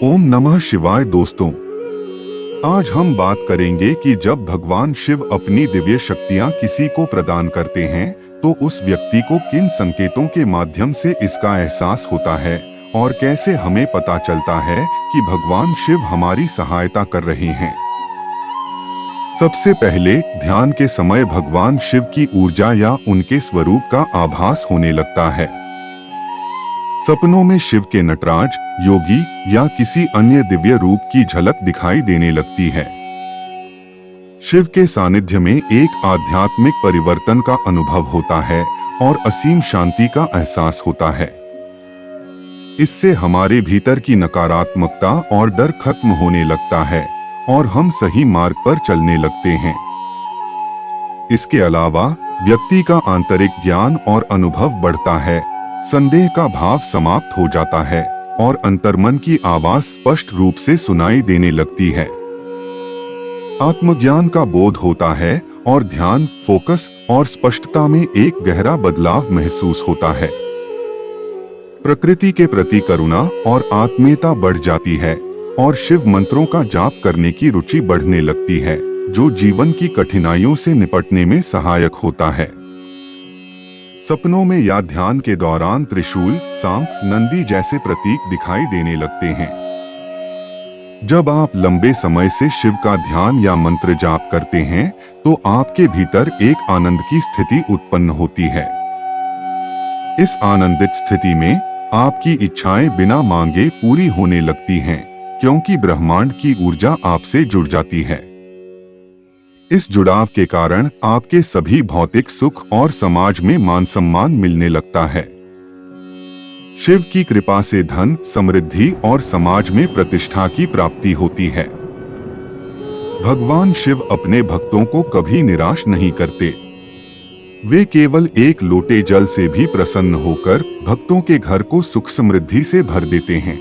ओम नमः शिवाय दोस्तों, आज हम बात करेंगे कि जब भगवान शिव अपनी दिव्य शक्तियां किसी को प्रदान करते हैं तो उस व्यक्ति को किन संकेतों के माध्यम से इसका एहसास होता है और कैसे हमें पता चलता है कि भगवान शिव हमारी सहायता कर रहे हैं। सबसे पहले ध्यान के समय भगवान शिव की ऊर्जा या उनके स्वरूप का आभास होने लगता है। सपनों में शिव के नटराज, योगी या किसी अन्य दिव्य रूप की झलक दिखाई देने लगती है। शिव के सानिध्य में एक आध्यात्मिक परिवर्तन का अनुभव होता है और असीम शांति का एहसास होता है। इससे हमारे भीतर की नकारात्मकता और डर खत्म होने लगता है और हम सही मार्ग पर चलने लगते हैं। इसके अलावा व्यक्ति का आंतरिक ज्ञान और अनुभव बढ़ता है, संदेह का भाव समाप्त हो जाता है और अंतर्मन की आवाज स्पष्ट रूप से सुनाई देने लगती है। आत्मज्ञान का बोध होता है और ध्यान, फोकस और स्पष्टता में एक गहरा बदलाव महसूस होता है। प्रकृति के प्रति करुणा और आत्मीयता बढ़ जाती है और शिव मंत्रों का जाप करने की रुचि बढ़ने लगती है, जो जीवन की कठिनाइयों से निपटने में सहायक होता है। सपनों में या ध्यान के दौरान त्रिशूल, सांप, नंदी जैसे प्रतीक दिखाई देने लगते हैं। जब आप लंबे समय से शिव का ध्यान या मंत्र जाप करते हैं तो आपके भीतर एक आनंद की स्थिति उत्पन्न होती है। इस आनंदित स्थिति में आपकी इच्छाएं बिना मांगे पूरी होने लगती हैं, क्योंकि ब्रह्मांड की ऊर्जा आपसे जुड़ जाती है। इस जुड़ाव के कारण आपके सभी भौतिक सुख और समाज में मान सम्मान मिलने लगता है। शिव की कृपा से धन, समृद्धि और समाज में प्रतिष्ठा की प्राप्ति होती है। भगवान शिव अपने भक्तों को कभी निराश नहीं करते। वे केवल एक लोटे जल से भी प्रसन्न होकर भक्तों के घर को सुख समृद्धि से भर देते हैं।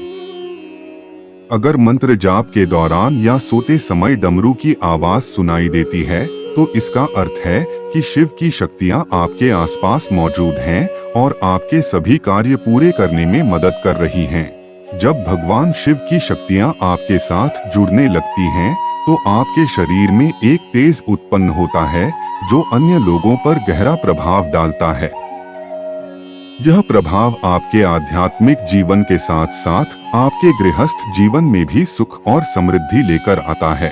अगर मंत्र जाप के दौरान या सोते समय डमरू की आवाज सुनाई देती है तो इसका अर्थ है कि शिव की शक्तियां आपके आसपास मौजूद हैं और आपके सभी कार्य पूरे करने में मदद कर रही हैं। जब भगवान शिव की शक्तियां आपके साथ जुड़ने लगती हैं तो आपके शरीर में एक तेज उत्पन्न होता है जो अन्य लोगों पर गहरा प्रभाव डालता है। यह प्रभाव आपके आध्यात्मिक जीवन के साथ साथ आपके गृहस्थ जीवन में भी सुख और समृद्धि लेकर आता है।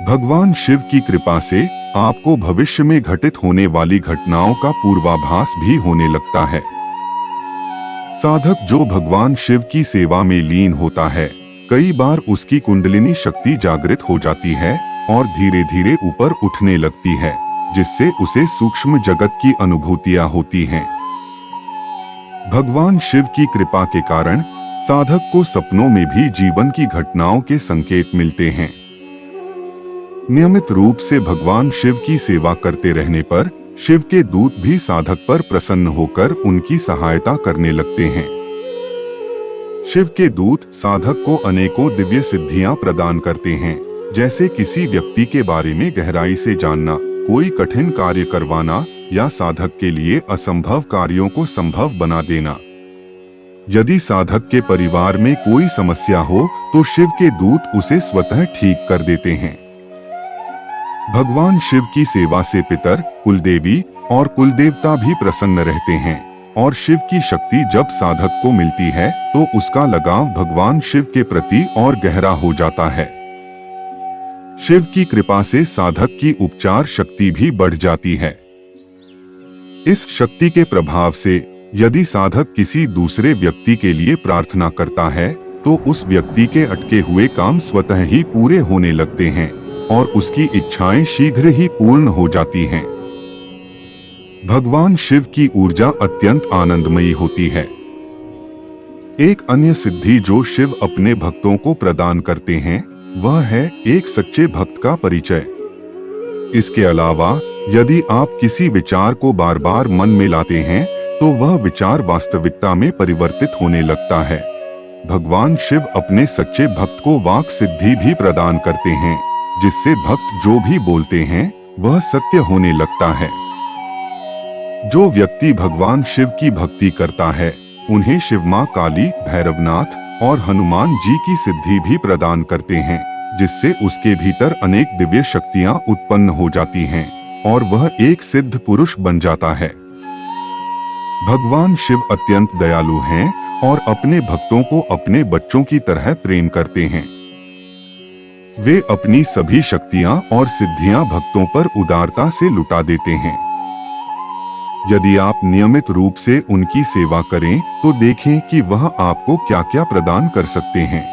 भगवान शिव की कृपा से आपको भविष्य में घटित होने वाली घटनाओं का पूर्वाभास भी होने लगता है। साधक जो भगवान शिव की सेवा में लीन होता है, कई बार उसकी कुंडलिनी शक्ति जागृत हो जाती है और धीरे धीरे ऊपर उठने लगती है, जिससे उसे सूक्ष्म जगत की अनुभूतियां होती हैं। भगवान शिव की कृपा के कारण साधक को सपनों में भी जीवन की घटनाओं के संकेत मिलते हैं। नियमित रूप से भगवान शिव की सेवा करते रहने पर शिव के दूत भी साधक पर प्रसन्न होकर उनकी सहायता करने लगते हैं। शिव के दूत साधक को अनेकों दिव्य सिद्धियां प्रदान करते हैं, जैसे किसी व्यक्ति के बारे में गहराई से जानना, कोई कठिन कार्य करवाना या साधक के लिए असंभव कार्यों को संभव बना देना। यदि साधक के परिवार में कोई समस्या हो तो शिव के दूत उसे स्वतः ठीक कर देते हैं। भगवान शिव की सेवा से पितर, कुलदेवी और कुलदेवता भी प्रसन्न रहते हैं और शिव की शक्ति जब साधक को मिलती है तो उसका लगाव भगवान शिव के प्रति और गहरा हो जाता है। शिव की कृपा से साधक की उपचार शक्ति भी बढ़ जाती है। इस शक्ति के प्रभाव से यदि साधक किसी दूसरे व्यक्ति के लिए प्रार्थना करता है तो उस व्यक्ति के अटके हुए काम स्वतः ही पूरे होने लगते हैं और उसकी इच्छाएं शीघ्र ही पूर्ण हो जाती हैं। भगवान शिव की ऊर्जा अत्यंत आनंदमयी होती है। एक अन्य सिद्धि जो शिव अपने भक्तों को प्रदान करते हैं वह है एक सच्चे भक्त का परिचय। इसके अलावा यदि आप किसी विचार को बार बार मन में लाते हैं तो वह विचार वास्तविकता में परिवर्तित होने लगता है। भगवान शिव अपने सच्चे भक्त को वाक सिद्धि भी प्रदान करते हैं, जिससे भक्त जो भी बोलते हैं वह सत्य होने लगता है। जो व्यक्ति भगवान शिव की भक्ति करता है उन्हें शिव मां काली, भैरवनाथ, और हनुमान जी की सिद्धि भी प्रदान करते हैं, जिससे उसके भीतर अनेक दिव्य शक्तियां उत्पन्न हो जाती हैं और वह एक सिद्ध पुरुष बन जाता है। भगवान शिव अत्यंत दयालु हैं और अपने भक्तों को अपने बच्चों की तरह प्रेम करते हैं। वे अपनी सभी शक्तियां और सिद्धियां भक्तों पर उदारता से लुटा देते हैं। यदि आप नियमित रूप से उनकी सेवा करें तो देखें कि वह आपको क्या क्या प्रदान कर सकते हैं।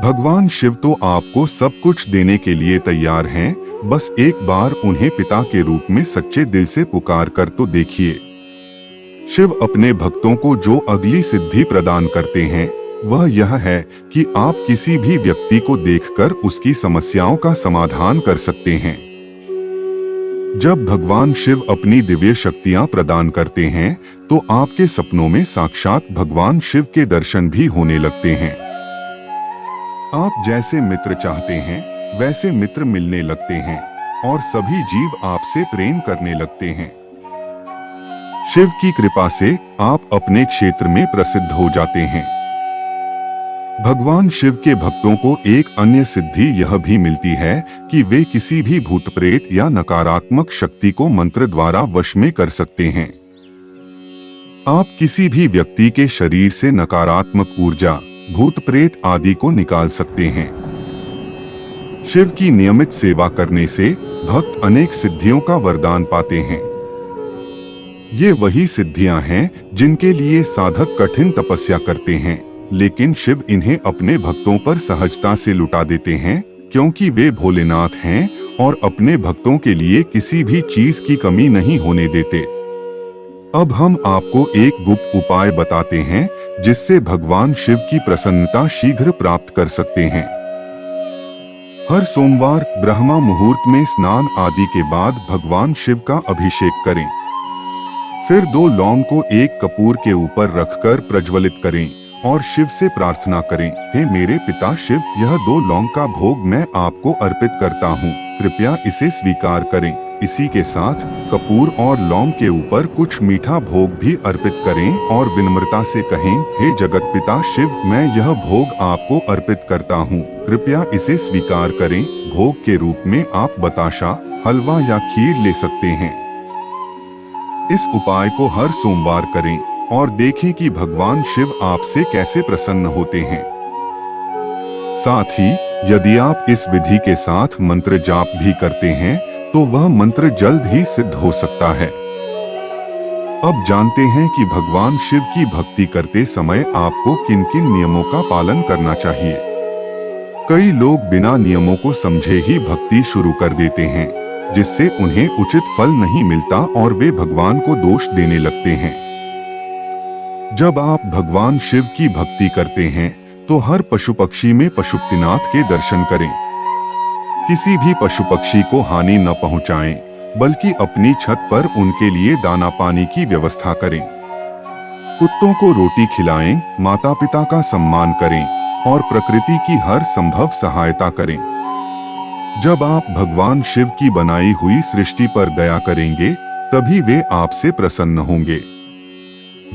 भगवान शिव तो आपको सब कुछ देने के लिए तैयार हैं, बस एक बार उन्हें पिता के रूप में सच्चे दिल से पुकार कर तो देखिए। शिव अपने भक्तों को जो अगली सिद्धि प्रदान करते हैं वह यह है कि आप किसी भी व्यक्ति को देखकर उसकी समस्याओं का समाधान कर सकते हैं। जब भगवान शिव अपनी दिव्य शक्तियां प्रदान करते हैं तो आपके सपनों में साक्षात भगवान शिव के दर्शन भी होने लगते हैं। आप जैसे मित्र चाहते हैं वैसे मित्र मिलने लगते हैं और सभी जीव आपसे प्रेम करने लगते हैं। शिव की कृपा से आप अपने क्षेत्र में प्रसिद्ध हो जाते हैं। भगवान शिव के भक्तों को एक अन्य सिद्धि यह भी मिलती है कि वे किसी भी भूत प्रेत या नकारात्मक शक्ति को मंत्र द्वारा वश में कर सकते हैं। आप किसी भी व्यक्ति के शरीर से नकारात्मक ऊर्जा, भूत प्रेत आदि को निकाल सकते हैं। शिव की नियमित सेवा करने से भक्त अनेक सिद्धियों का वरदान पाते हैं। ये वही सिद्धियां हैं जिनके लिए साधक कठिन तपस्या करते हैं, लेकिन शिव इन्हें अपने भक्तों पर सहजता से लुटा देते हैं, क्योंकि वे भोलेनाथ हैं और अपने भक्तों के लिए किसी भी चीज की कमी नहीं होने देते। अब हम आपको एक गुप्त उपाय बताते हैं जिससे भगवान शिव की प्रसन्नता शीघ्र प्राप्त कर सकते हैं। हर सोमवार ब्रह्मा मुहूर्त में स्नान आदि के बाद भगवान शिव का अभिषेक करें। फिर 2 लौंग को एक कपूर के ऊपर रखकर प्रज्वलित करें और शिव से प्रार्थना करें, हे मेरे पिता शिव, यह 2 लौंग का भोग मैं आपको अर्पित करता हूँ, कृपया इसे स्वीकार करें। इसी के साथ कपूर और लौंग के ऊपर कुछ मीठा भोग भी अर्पित करें और विनम्रता से कहें, हे जगत पिता शिव, मैं यह भोग आपको अर्पित करता हूँ, कृपया इसे स्वीकार करें। भोग के रूप में आप बताशा, हलवा या खीर ले सकते हैं। इस उपाय को हर सोमवार करें और देखें कि भगवान शिव आपसे कैसे प्रसन्न होते हैं। साथ ही यदि आप इस विधि के साथ मंत्र जाप भी करते हैं तो वह मंत्र जल्द ही सिद्ध हो सकता है। अब जानते हैं कि भगवान शिव की भक्ति करते समय आपको किन किन नियमों का पालन करना चाहिए। कई लोग बिना नियमों को समझे ही भक्ति शुरू कर देते हैं, जिससे उन्हें उचित फल नहीं मिलता और वे भगवान को दोष देने लगते हैं। जब आप भगवान शिव की भक्ति करते हैं तो हर पशु पक्षी में पशुपतिनाथ के दर्शन करें। किसी भी पशु पक्षी को हानि न पहुंचाएं, बल्कि अपनी छत पर उनके लिए दाना पानी की व्यवस्था करें। कुत्तों को रोटी खिलाएं, माता पिता का सम्मान करें और प्रकृति की हर संभव सहायता करें। जब आप भगवान शिव की बनाई हुई सृष्टि पर दया करेंगे तभी वे आपसे प्रसन्न होंगे।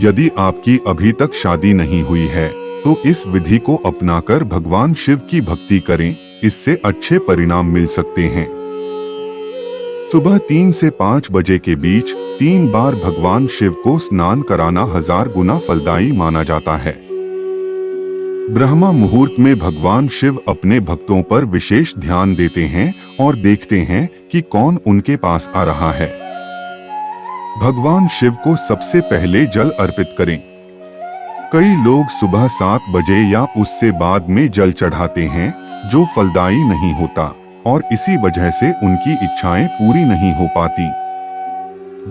यदि आपकी अभी तक शादी नहीं हुई है तो इस विधि को अपनाकर भगवान शिव की भक्ति करें, इससे अच्छे परिणाम मिल सकते हैं। सुबह 3 से 5 बजे के बीच 3 बार भगवान शिव को स्नान कराना 1000 गुना फलदायी माना जाता है। ब्रह्मा मुहूर्त में भगवान शिव अपने भक्तों पर विशेष ध्यान देते हैं और देखते हैं कि कौन उनके पास आ रहा है। भगवान शिव को सबसे पहले जल अर्पित करें। कई लोग सुबह 7 बजे या उससे बाद में जल चढ़ाते हैं, जो फलदायी नहीं होता और इसी वजह से उनकी इच्छाएं पूरी नहीं हो पाती।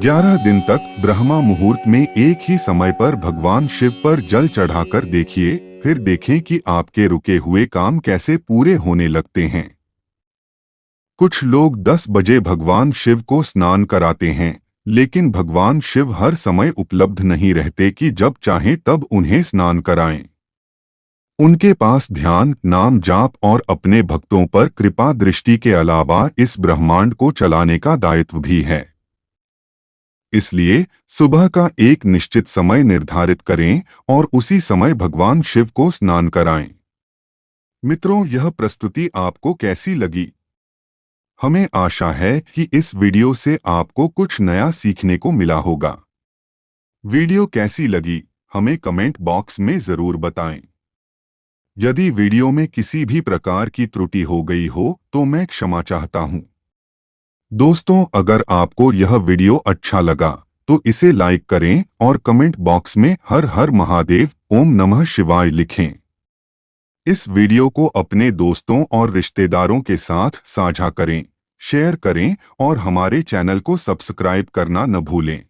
11 दिन तक ब्रह्मा मुहूर्त में एक ही समय पर भगवान शिव पर जल चढ़ाकर देखिए, फिर देखें कि आपके रुके हुए काम कैसे पूरे होने लगते हैं। कुछ लोग 10 बजे भगवान शिव को स्नान कराते हैं, लेकिन भगवान शिव हर समय उपलब्ध नहीं रहते कि जब चाहें तब उन्हें स्नान कराएं। उनके पास ध्यान, नाम जाप और अपने भक्तों पर कृपा दृष्टि के अलावा इस ब्रह्मांड को चलाने का दायित्व भी है। इसलिए सुबह का एक निश्चित समय निर्धारित करें और उसी समय भगवान शिव को स्नान कराएं। मित्रों, यह प्रस्तुति आपको कैसी लगी? हमें आशा है कि इस वीडियो से आपको कुछ नया सीखने को मिला होगा। वीडियो कैसी लगी, हमें कमेंट बॉक्स में जरूर बताएं। यदि वीडियो में किसी भी प्रकार की त्रुटि हो गई हो तो मैं क्षमा चाहता हूं। दोस्तों, अगर आपको यह वीडियो अच्छा लगा तो इसे लाइक करें और कमेंट बॉक्स में हर हर महादेव, ओम नमः शिवाय लिखें। इस वीडियो को अपने दोस्तों और रिश्तेदारों के साथ साझा करें, शेयर करें और हमारे चैनल को सब्सक्राइब करना न भूलें।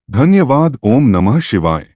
धन्यवाद। ओम नमः शिवाय।